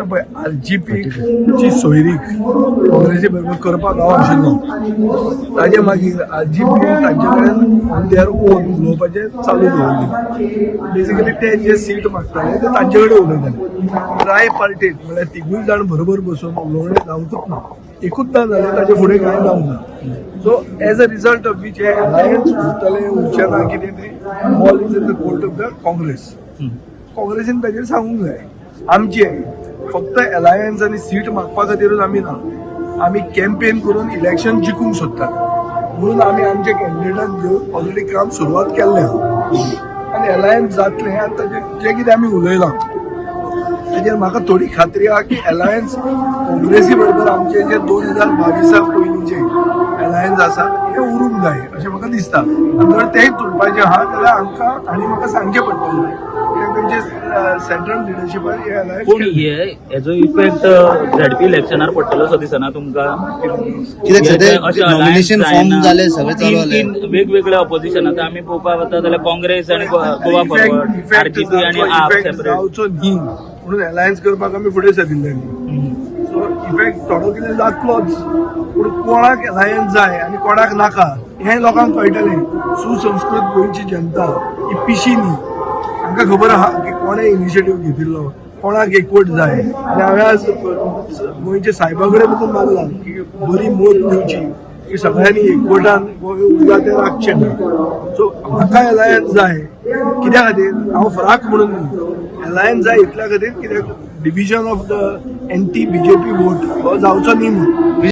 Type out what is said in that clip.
पळय RGPची सोयरीक काँग्रेसी बरोबर करपाक हांव आशिल्लो ताजे मागीर RGPन तांचे कडेन ऑन देअर ओन उलोवपाचें चालू दवरलें बेसिकली ते जे सीट मागताले ते तांचे कडेन उलयताले ट्राय पार्टीन म्हळ्यार तिगूय जाण बरोबर बसून उलोवणें जावंकूच ना एकूच ना जालें ताचे फुडें कांय जावंक ना so as a result of which हे अलायन्स उरतलें उरचें ना कितें तें all is in the court of the काँग्रेसीन ताजेर सांगूंक जाय आमचे फक्त अलायन्स आनी सीट मागपा खातीरूच आमी ना आमी कॅम्पेन करून इलेक्शन जिखूंक सोदतात म्हणून आमी आमचे कॅन्डिडेटाक घेवन ऑलरेडी काम सुरवात केल्लें आहा आनी अलायन्स जातलें आनी ताजेर जें कितें आमी उलयलां ताजेर म्हाका थोडी खात्री आहा की अलायन्स काँग्रेसी बरोबर आमचे जे 2022 पयलींचे अलायन्स आसा हे उरूंक जाय अशें म्हाका दिसता आनी जर तेंय तुटपाचें आहा जाल्यार आमकां आनी म्हाका सांगचें पडटलें तेंचे सेंट्रल लिडरशिपान हे अलायन्स पूण हेजो इफेक्ट झेडपी इलेक्शनार पडटलो सो दिसना तुमकां कित्याक नॉमिनेशन फॉर्म जाले सगळे चालू जाले वेगवेगळे ऑपोजिशन आतां आमी पळोवपाक वता जाल्यार काँग्रेस आनी गोवा फॉरवर्ड RGP आनी आप सेपरेट जावचो न्ही म्हणून अलायन्स करपाक आमी फुडें सरिल्ले न्ही सो इफेक्ट थोडो कितें जातलोच पूण कोणाक अलायन्स जाय आनी कोणाक नाका हें लोकांक कळटलें सुसंस्कृत गोंयची जनता ही पिशी न्ही तांकां खबर आहा की कोणें इनिशिएटीव घेतिल्लो कोणाक एकवट जाय आनी हांवें आज गोंयच्या सायबा कडेन वचून मागलां की बरी मोद दिवची की सगळ्यांनी एकवटान उदकातें राखचें ना सो म्हाका अलायन्स जाय कित्या खातीर हांव फराक म्हणून न्ही अलायन्स जाय इतल्या खातीर कित्याक division of the anti BJP vote हो जावचो न्ही म्हणून